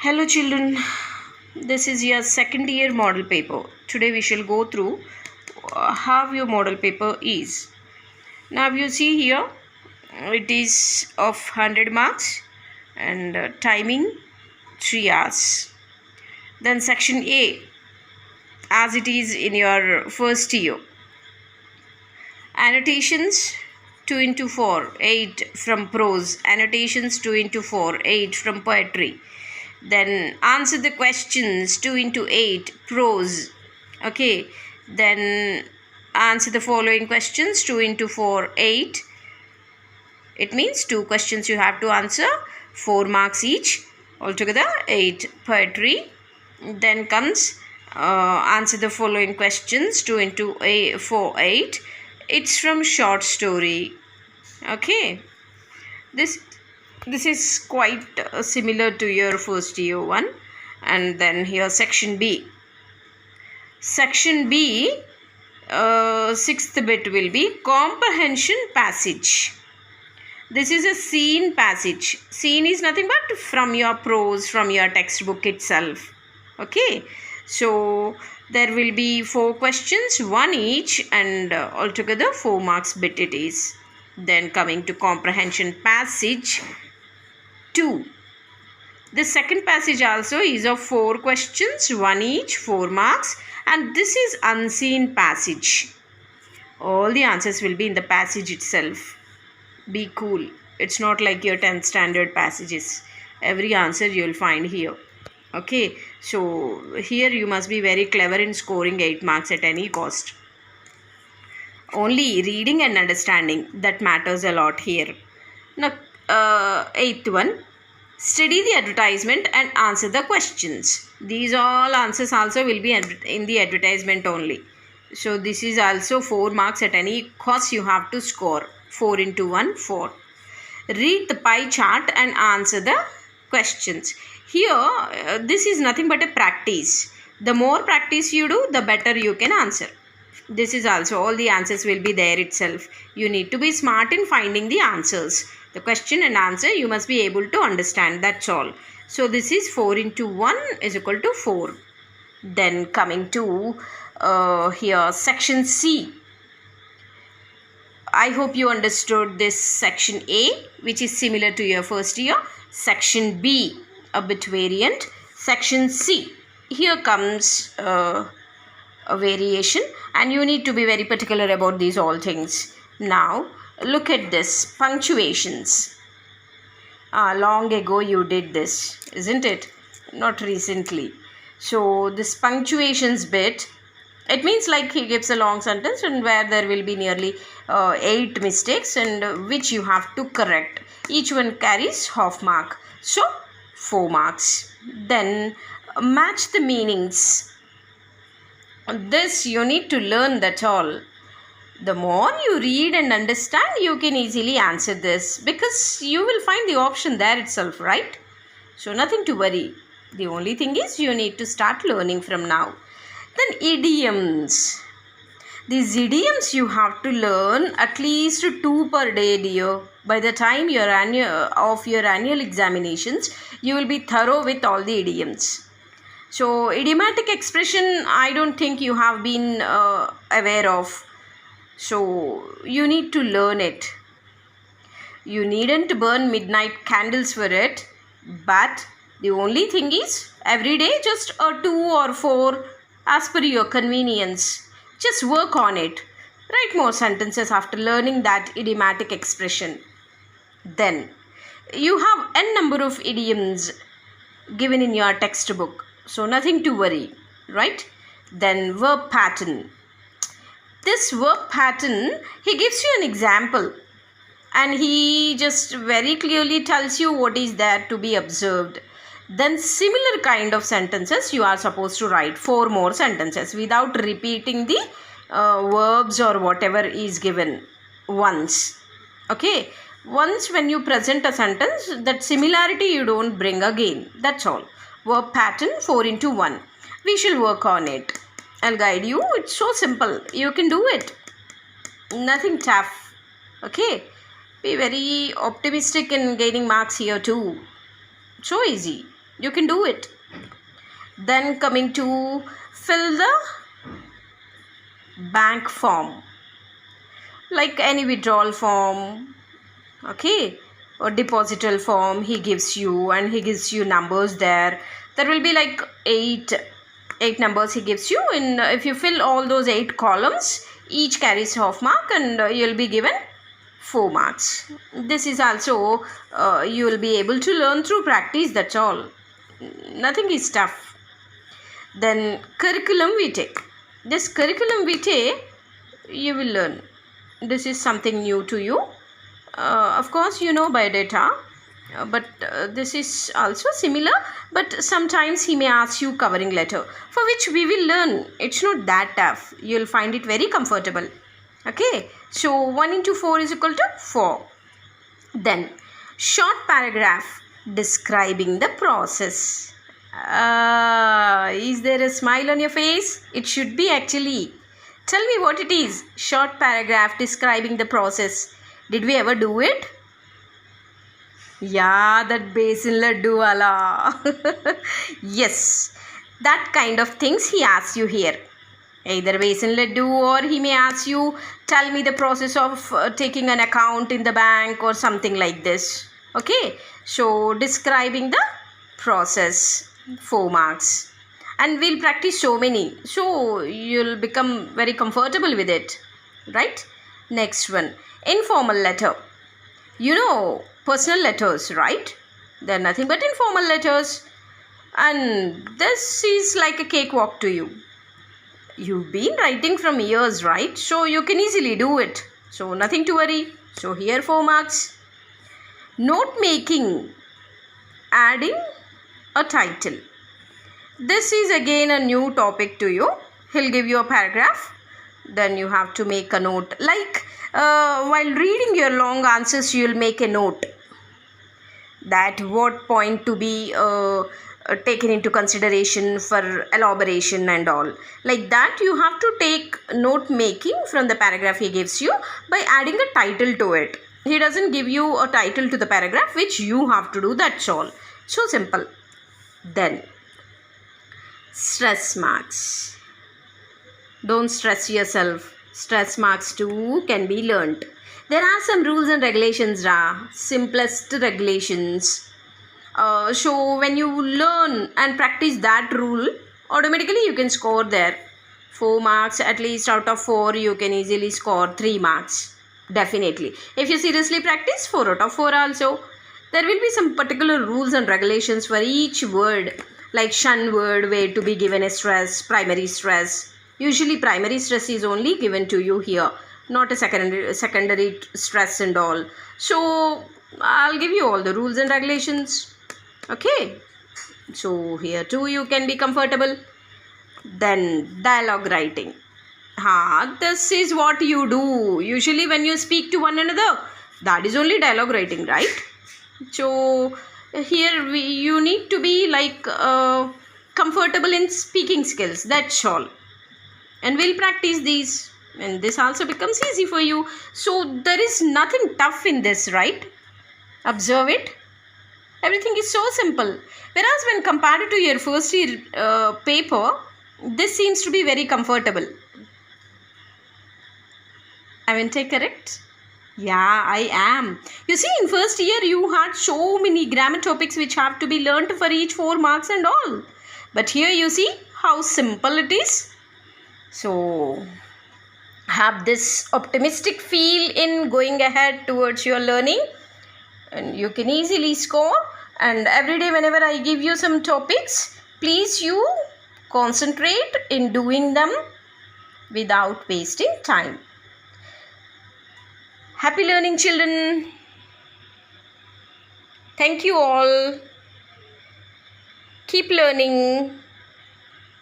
Hello children, this is your second year model paper. Today we shall go through how your model paper is. Now you see here it is of 100 marks and timing 3 hours. Then section A, as it is in your first year. Annotations 2 into 4, 8 from prose. Annotations 2 into 4, 8 from poetry. Then answer the questions 2 into 8 prose. Okay, then answer the following questions 2 into 4 8. It means 2 questions you have to answer, 4 marks each, altogether 8 poetry. Then comes answer the following questions 2 into 4 8. It's from short story. Okay, this is quite similar to your first year one. And then here section B. Section B, sixth bit will be comprehension passage. This is a scene passage. Scene is nothing but from your prose, from your textbook itself. Okay, so there will be 4 questions, 1 each, and altogether 4 marks bit it is. Then coming to comprehension passage 2. The second passage also is of 4 questions, 1 each, 4 marks, and this is unseen passage. All the answers will be in the passage itself. Be cool. It's not like your 10th standard passages. Every answer you will find here. Okay, so here you must be very clever in scoring 8 marks at any cost. Only reading and understanding, that matters a lot here. Now, 8th one, study the advertisement and answer the questions. These all answers also will be in the advertisement only. So this is also 4 marks at any cost you have to score. 4 into 1, 4. Read the pie chart and answer the questions. Here, this is nothing but a practice. The more practice you do, the better you can answer. This is also, all the answers will be there itself. You need to be smart in finding the answers. The question and answer you must be able to understand, that's all. So this is 4 into 1 is equal to 4. Then coming to here section C. I hope you understood this section A, which is similar to your first year. Section B, a bit variant. Section C, here comes a variation, and you need to be very particular about these all things. Now look at this, punctuations. Long ago you did this, isn't it? Not recently. So this punctuations bit, it means like he gives a long sentence and where there will be nearly 8 mistakes, and which you have to correct. Each one carries half mark, so 4 marks. Then match the meanings. This you need to learn, that's all. The more you read and understand, you can easily answer this, because you will find the option there itself, right? So nothing to worry. The only thing is you need to start learning from now. Then idioms. These idioms you have to learn at least 2 per day, dear. By the time your annual examinations, you will be thorough with all the idioms. So idiomatic expression, I don't think you have been aware of. So you need to learn it. You needn't burn midnight candles for it, but the only thing is every day just 2 or 4 as per your convenience. Just work on it. Write more sentences after learning that idiomatic expression. Then you have n number of idioms given in your textbook, so nothing to worry, right? Then verb pattern. This verb pattern, he gives you an example and he just very clearly tells you what is there to be observed. Then similar kind of sentences you are supposed to write 4 more sentences without repeating the verbs or whatever is given once. Okay, once when you present a sentence, that similarity you don't bring again, that's all. Verb pattern 4 into 1. We shall work on it. I'll guide you. It's so simple. You can do it. Nothing tough. Okay. Be very optimistic in gaining marks here too. So easy. You can do it. Then coming to fill the bank form, like any withdrawal form, okay, or deposital form he gives you, and he gives you numbers there. There will be like eight numbers he gives you. In if you fill all those 8 columns, each carries half mark, and you'll be given 4 marks. This is also you will be able to learn through practice. That's all. Nothing is tough. Then curriculum vitae. This curriculum vitae you will learn. This is something new to you. Of course, you know biodata, but this is also similar. But sometimes he may ask you covering letter, for which we will learn. It's not that tough. You'll find it very comfortable. Okay, so 1 into 4 is equal to 4. Then short paragraph describing the process. Is there a smile on your face? It should be actually. Tell me what it is. Short paragraph describing the process. Did we ever do it? Yeah, that basin laddu wala. Yes, that kind of things he asks you here. Either basin laddu, or he may ask you, tell me the process of taking an account in the bank, or something like this. Okay, so describing the process, 4 marks. And we'll practice so many, so you'll become very comfortable with it, right? Next one, informal letter. You know personal letters, right? They're nothing but informal letters, and this is like a cakewalk to you. You've been writing from years, right? So you can easily do it, so nothing to worry. So here 4 marks. Note making, adding a title. This is again a new topic to you. He'll give you a paragraph, then you have to make a note. Like while reading your long answers, you'll make a note that what point to be taken into consideration for elaboration and all. Like that, you have to take note making from the paragraph he gives you by adding a title to it. He doesn't give you a title to the paragraph, which you have to do. That's all. So simple. Then stress marks. Don't stress yourself. Stress marks too can be learnt. There are some rules and regulations, simplest regulations. So when you learn and practice that rule, automatically you can score there 4 marks. At least out of 4 you can easily score 3 marks. Definitely. If you seriously practice, 4 out of 4 also. There will be some particular rules and regulations for each word. Like shun word, where to be given a stress, primary stress. Usually primary stress is only given to you here, not a secondary stress and all. So I'll give you all the rules and regulations. Okay, so here too you can be comfortable. Then dialogue writing. This is what you do usually when you speak to one another. That is only dialogue writing, right? So here you need to be like comfortable in speaking skills. That's all. And we'll practice these, and this also becomes easy for you. So there is nothing tough in this, right? Observe it. Everything is so simple. Whereas when compared to your first year paper, this seems to be very comfortable. Aren't I correct? Yeah, I am. You see, in first year you had so many grammar topics which have to be learnt for each 4 marks and all. But here you see how simple it is. So have this optimistic feel in going ahead towards your learning, and you can easily score. And every day whenever I give you some topics, please you concentrate in doing them without wasting time. Happy learning, children. Thank you all. Keep learning.